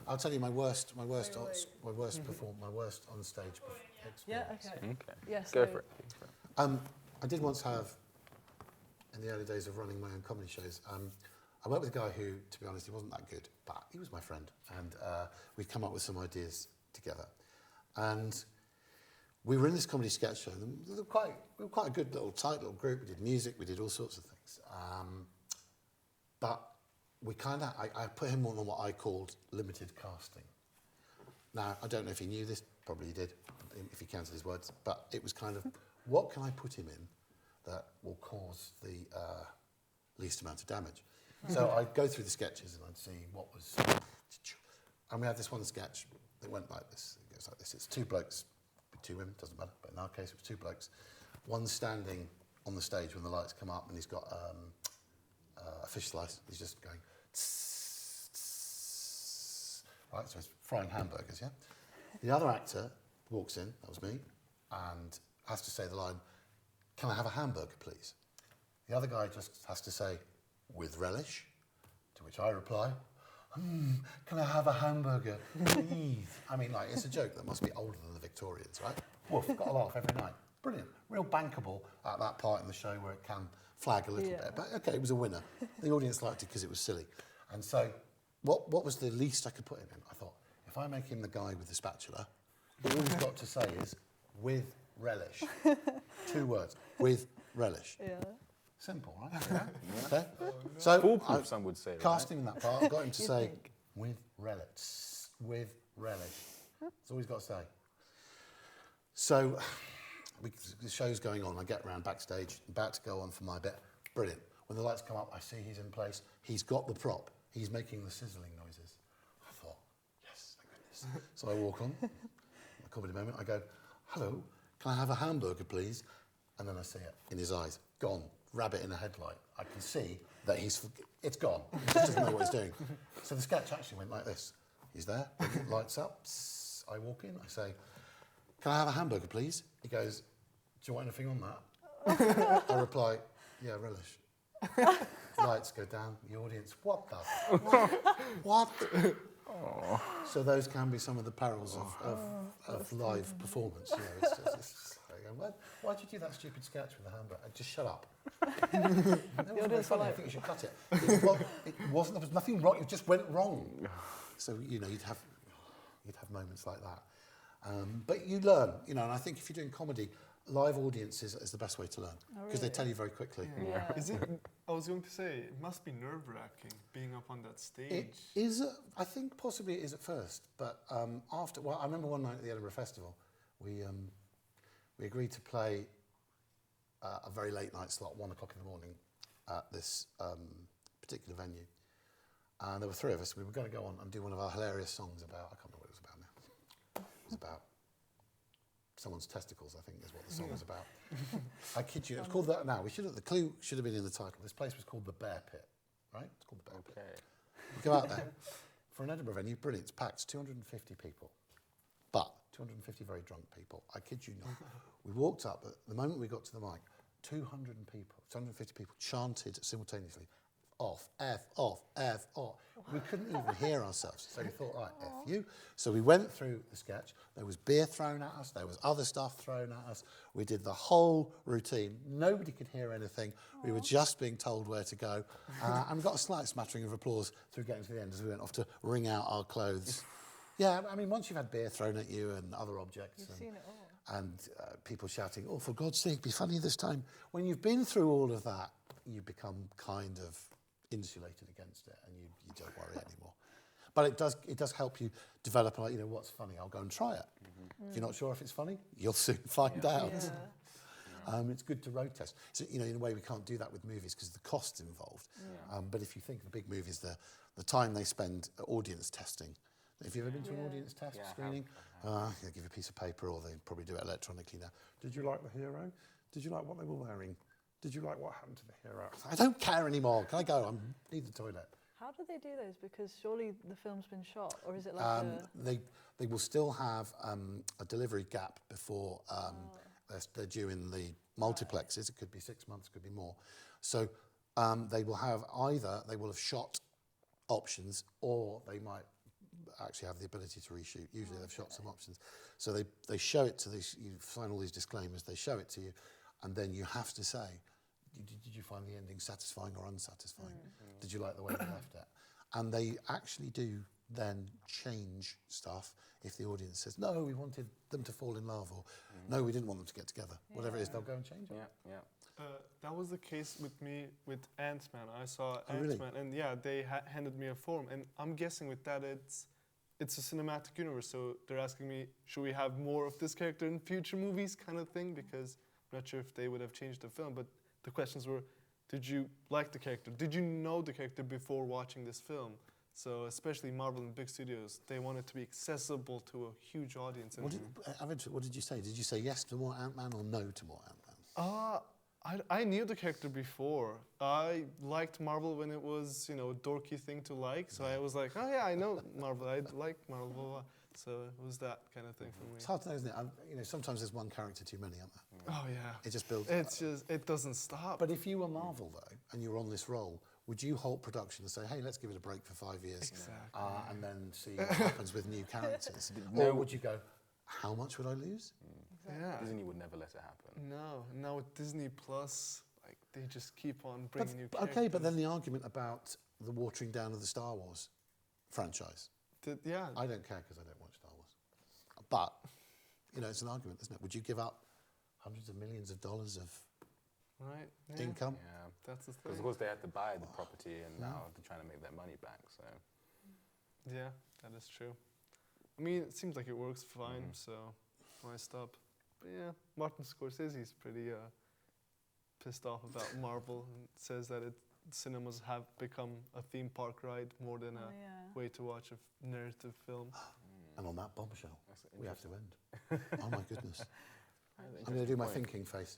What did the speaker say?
I'll tell you my worst on stage experience. Yeah, okay. Okay. Yes. Go for it. I did once have, in the early days of running my own comedy shows, I worked with a guy who, to be honest, he wasn't that good, but he was my friend, and we'd come up with some ideas together. And we were in this comedy sketch show, and we were quite a good little tight little group. We did music, we did all sorts of things. But I put him on what I called limited casting. Now, I don't know if he knew this, probably he did, if he counted his words, but it was kind of, what can I put him in that will cause the least amount of damage? So I'd go through the sketches and I'd see what was... And we had this one sketch that went like this. It goes like this. It's two blokes, two women, doesn't matter, but in our case it was two blokes. One standing on the stage when the lights come up and he's got a fish slice. He's just going... Tss, tss, right, so he's frying hamburgers, yeah? The other actor walks in, that was me, and has to say the line, "Can I have a hamburger, please?" The other guy just has to say, "With relish," to which I reply, "Can I have a hamburger, please?" I mean, like, it's a joke that must be older than the Victorians, right? Woof, got a laugh every night. Brilliant. Real bankable at that part in the show where it can flag a little bit. But okay, it was a winner. The audience liked it because it was silly. And so, what was the least I could put him in? I thought, if I make him the guy with the spatula, all he's got to say is, "With relish." 2 words, "with relish." Yeah. Simple, right? Yeah. Okay. So Foolproof, some would say. Cast him in that part. Got him to say, "With relish." With relish. That's all he's got to say. So the show's going on. I get around backstage, about to go on for my bit. Brilliant. When the lights come up, I see he's in place. He's got the prop. He's making the sizzling noises. I thought, yes, thank goodness. So I walk on. A comedy moment. I go, "Hello, can I have a hamburger, please?" And then I see it in his eyes. Gone. Rabbit in a headlight. I can see that it's gone. He just doesn't know what he's doing. So the sketch actually went like this. He's there, lights up. I walk in. I say, "Can I have a hamburger, please?" He goes, "Do you want anything on that?" I reply, "Yeah, relish." Lights go down. The audience, what the? What? Oh. So those can be some of the perils of live performance. You know, it's just like, why'd you do that stupid sketch with the hamburger? Just shut up. That wasn't very funny. I think you should cut it. It wasn't. There was nothing wrong. It just went wrong. So you know, you'd have moments like that. But you learn. You know, and I think if you're doing comedy, live audiences is the best way to learn because they tell you very quickly. Yeah. Is it? I was going to say it must be nerve-wracking being up on that stage. It is. I think possibly it is at first, but after. Well, I remember one night at the Edinburgh Festival, we agreed to play a very late night slot, 1 o'clock in the morning, at this particular venue, and there were 3 of us. We were going to go on and do one of our hilarious songs about. I can't remember what it was about now. It was about someone's testicles, I think, is what the song was about. I kid you. It was called that. Now the clue should have been in the title. This place was called the Bear Pit, right? It's called the Bear Pit. You go out there for an Edinburgh venue. Brilliant. It's packed. 250 people, but 250 very drunk people. I kid you not. We walked up. At the moment we got to the mic, 250 people chanted simultaneously, "Off, F, off, F, off." We couldn't even hear ourselves. So we thought, right, F you. So we went through the sketch. There was beer thrown at us. There was other stuff thrown at us. We did the whole routine. Nobody could hear anything. We were just being told where to go. And we got a slight smattering of applause through getting to the end as we went off to wring out our clothes. Yeah, I mean, once you've had beer thrown at you and other objects. You've seen it all. And people shouting, "Oh, for God's sake, be funny this time." When you've been through all of that, you become kind of insulated against it, and you don't worry anymore. But it does help you develop, like, you know, what's funny, I'll go and try it. If you're not sure if it's funny, you'll soon find out. Yeah. It's good to road test. So, you know, in a way we can't do that with movies because the costs involved. Yeah. But if you think of the big movies, the time they spend audience testing. Have you ever been to an audience test screening? They give you a piece of paper, or they probably do it electronically now. Did you like the hero? Did you like what they were wearing? Did you like what happened to the hero? I don't care anymore. Can I go? I need the toilet. How do they do those? Because surely the film's been shot, or is it like They will still have a delivery gap before they're due in the multiplexes. It could be 6 months, could be more. So they will have shot options, or they might actually have the ability to reshoot. Usually they've shot some options. So they show it to these, you sign all these disclaimers, they show it to you, and then you have to say, did you find the ending satisfying or unsatisfying? Did you like the way they left it? And they actually do then change stuff if the audience says, no, we wanted them to fall in love, or no, we didn't want them to get together. Whatever it is, they'll go and change it. That was the case with me with Ant-Man. I saw really? Ant-Man, and yeah, they handed me a form, and I'm guessing with that it's a cinematic universe. So they're asking me, should we have more of this character in future movies, kind of thing? Because I'm not sure if they would have changed the film, but the questions were, did you like the character? Did you know the character before watching this film? So especially Marvel and big studios, they want it to be accessible to a huge audience. What did you say? Did you say yes to more Ant-Man or no to more Ant-Man? I knew the character before. I liked Marvel when it was, a dorky thing to like. So I was like, oh yeah, I know Marvel. I like Marvel. Blah, blah. So it was that kind of thing for me. It's hard to know, isn't it? Sometimes there's one character too many, aren't there? Oh yeah. It just builds. It doesn't stop. But if you were Marvel though, and you were on this role, would you halt production and say, hey, let's give it a break for 5 years, Exactly. and then see what happens with new characters? Or would you go, how much would I lose? Yeah. Disney would never let it happen. No. Now with Disney Plus, they just keep on bringing new characters. Okay, but then the argument about the watering down of the Star Wars franchise. Yeah. I don't care because I don't watch Star Wars. But, it's an argument, isn't it? Would you give up hundreds of millions of dollars of income? Yeah. That's the thing. Because of course they had to buy the property, and now they're trying to make their money back. So. Yeah, that is true. I mean, it seems like it works fine, so why stop? But yeah, Martin Scorsese's pretty pissed off about Marvel and says that cinemas have become a theme park ride more than a way to watch a narrative film. And on that bombshell, we have to end. Oh my goodness. That's an I'm going to do my interesting point. thinking face.